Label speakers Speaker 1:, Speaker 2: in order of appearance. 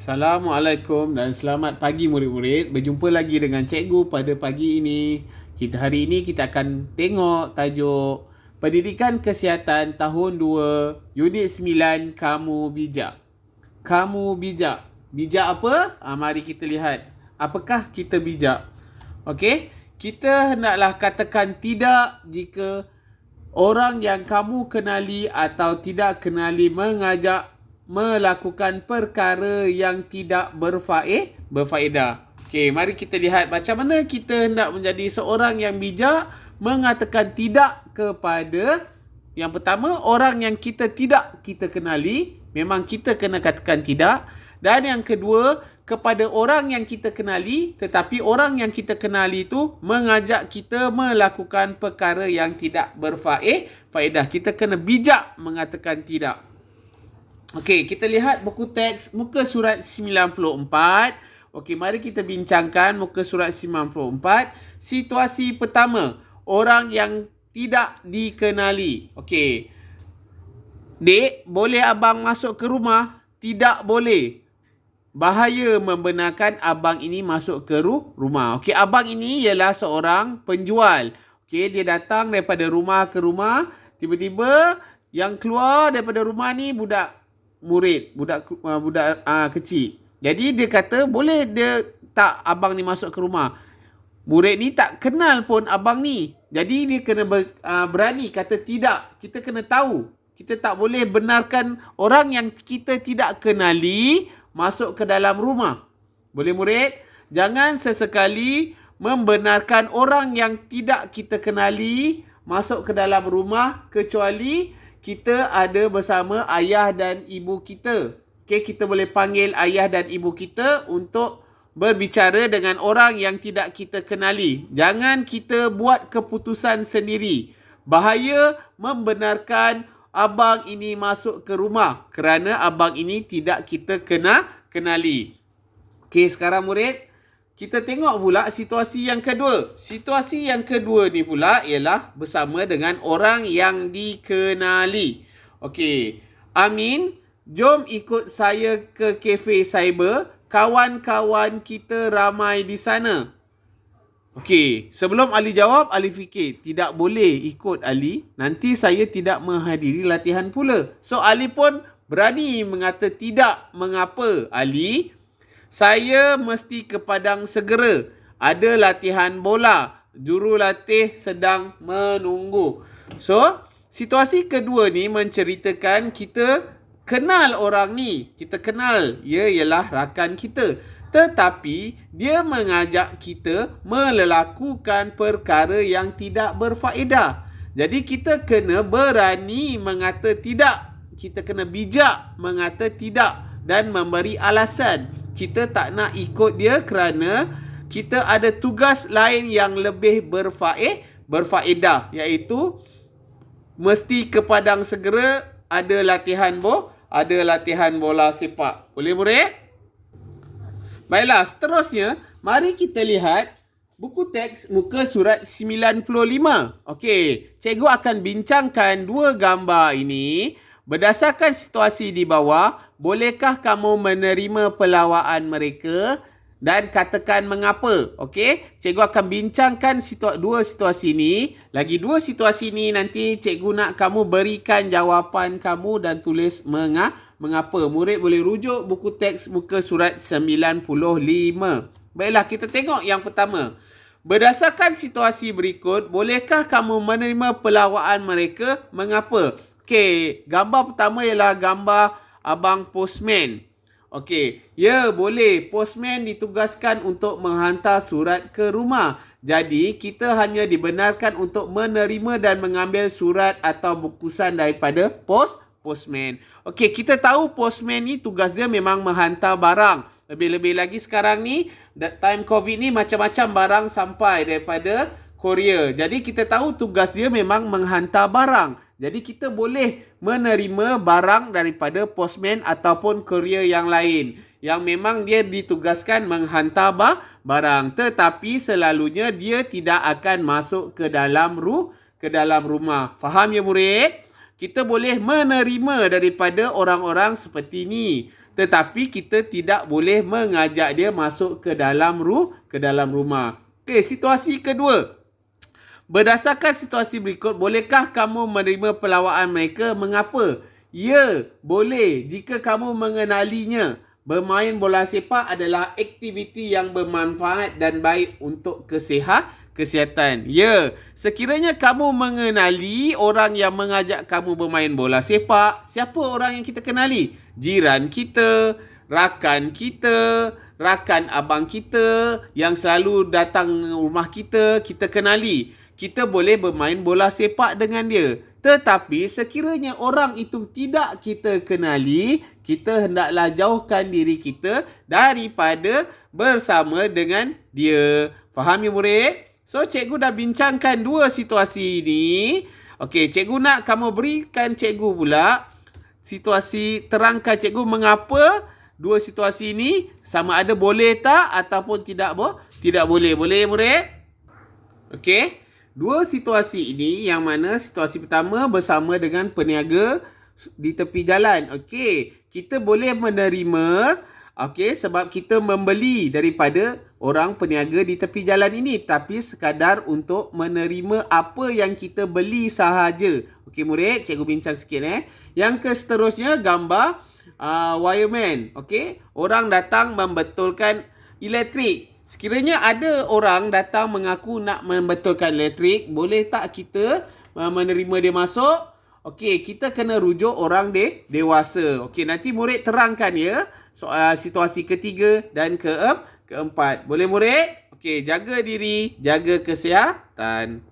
Speaker 1: Assalamualaikum dan selamat pagi murid-murid. Berjumpa lagi dengan cikgu pada pagi ini. Hari ini kita akan tengok tajuk Pendidikan Kesihatan tahun 2, unit 9, Kamu Bijak. Kamu bijak. Bijak apa? Mari kita lihat. Apakah kita bijak? Okey, kita hendaklah katakan tidak jika orang yang kamu kenali atau tidak kenali mengajak melakukan perkara yang tidak berfaedah. Okey, mari kita lihat macam mana kita hendak menjadi seorang yang bijak mengatakan tidak kepada yang pertama, orang yang kita kenali, memang kita kena katakan tidak. Dan yang kedua, kepada orang yang kita kenali, tetapi orang yang kita kenali itu mengajak kita melakukan perkara yang tidak berfaedah. Kita kena bijak mengatakan tidak. Okey, kita lihat buku teks muka surat 94. Okey, mari kita bincangkan muka surat 94. Situasi pertama, orang yang tidak dikenali. Okey. Dek, boleh abang masuk ke rumah? Tidak boleh. Bahaya membenarkan abang ini masuk ke rumah. Okey, abang ini ialah seorang penjual. Okey, dia datang daripada rumah ke rumah. Tiba-tiba yang keluar daripada rumah ni budak murid, budak kecil. Jadi dia kata, boleh dia tak abang ni masuk ke rumah? Murid ni tak kenal pun abang ni. Jadi dia kena berani kata tidak. Kita kena tahu. Kita tak boleh benarkan orang yang kita tidak kenali masuk ke dalam rumah. Boleh murid? Jangan sesekali membenarkan orang yang tidak kita kenali masuk ke dalam rumah kecuali kita ada bersama ayah dan ibu kita. Okay, kita boleh panggil ayah dan ibu kita untuk berbicara dengan orang yang tidak kita kenali. Jangan kita buat keputusan sendiri. Bahaya membenarkan abang ini masuk ke rumah kerana abang ini tidak kita kenali. Okey, sekarang murid, kita tengok pula situasi yang kedua. Situasi yang kedua ni pula ialah bersama dengan orang yang dikenali. Okey, Amin, jom ikut saya ke kafe cyber. Kawan-kawan kita ramai di sana. Okey, sebelum Ali jawab, Ali fikir, tidak boleh ikut Ali. Nanti saya tidak menghadiri latihan pula. So, Ali pun berani mengata tidak. Mengapa, Ali? Saya mesti ke padang segera. Ada latihan bola. Jurulatih sedang menunggu. So, situasi kedua ni menceritakan kita kenal orang ni. Kita kenal. Ia ialah rakan kita. Tetapi dia mengajak kita melakukan perkara yang tidak berfaedah. Jadi kita kena berani mengata tidak. Kita kena bijak mengata tidak dan memberi alasan. Kita tak nak ikut dia kerana kita ada tugas lain yang lebih berfaedah, iaitu mesti ke padang segera, ada latihan bola sepak. Boleh murid? Baiklah, seterusnya mari kita lihat buku teks muka surat 95. Okey, cikgu akan bincangkan dua gambar ini. Berdasarkan situasi di bawah, bolehkah kamu menerima pelawaan mereka dan katakan mengapa? Okey, cikgu akan bincangkan dua situasi ini. Lagi dua situasi ini nanti cikgu nak kamu berikan jawapan kamu dan tulis mengapa. Murid boleh rujuk buku teks muka surat 95. Baiklah, kita tengok yang pertama. Berdasarkan situasi berikut, bolehkah kamu menerima pelawaan mereka? Mengapa? Okey, gambar pertama ialah gambar abang postman. Okey, ya boleh. Postman ditugaskan untuk menghantar surat ke rumah. Jadi, kita hanya dibenarkan untuk menerima dan mengambil surat atau bungkusan daripada postman. Okey, kita tahu postman ni tugas dia memang menghantar barang. Lebih-lebih lagi sekarang ni, time COVID ni macam-macam barang sampai daripada Korea. Jadi kita tahu tugas dia memang menghantar barang. Jadi kita boleh menerima barang daripada postman ataupun kurier yang lain yang memang dia ditugaskan menghantar barang. Tetapi selalunya dia tidak akan masuk ke dalam rumah. Faham ya murid? Kita boleh menerima daripada orang-orang seperti ni. Tetapi kita tidak boleh mengajak dia masuk ke dalam rumah. Okey, situasi kedua. Berdasarkan situasi berikut, bolehkah kamu menerima pelawaan mereka? Mengapa? Ya, boleh jika kamu mengenalinya. Bermain bola sepak adalah aktiviti yang bermanfaat dan baik untuk kesihatan. Ya, sekiranya kamu mengenali orang yang mengajak kamu bermain bola sepak, siapa orang yang kita kenali? Jiran kita, rakan kita, rakan abang kita yang selalu datang rumah kita, kita kenali. Kita boleh bermain bola sepak dengan dia. Tetapi sekiranya orang itu tidak kita kenali, kita hendaklah jauhkan diri kita daripada bersama dengan dia. Faham ya murid? So, cikgu dah bincangkan dua situasi ini. Okey, cikgu nak kamu berikan cikgu pula situasi, terangkan cikgu mengapa dua situasi ini sama ada boleh tak ataupun tidak boleh. Boleh murid? Okey. Dua situasi ini yang mana situasi pertama bersama dengan peniaga di tepi jalan. Okey, kita boleh menerima, okey, sebab kita membeli daripada orang peniaga di tepi jalan ini, tapi sekadar untuk menerima apa yang kita beli sahaja. Okey murid, cikgu bincang sikit Yang seterusnya gambar wireman. Okey, orang datang membetulkan elektrik. Sekiranya ada orang datang mengaku nak membetulkan elektrik, boleh tak kita menerima dia masuk? Okey, kita kena rujuk orang dewasa. Okey, nanti murid terangkan ya soal situasi ketiga dan keempat. Boleh murid? Okey, jaga diri, jaga kesihatan.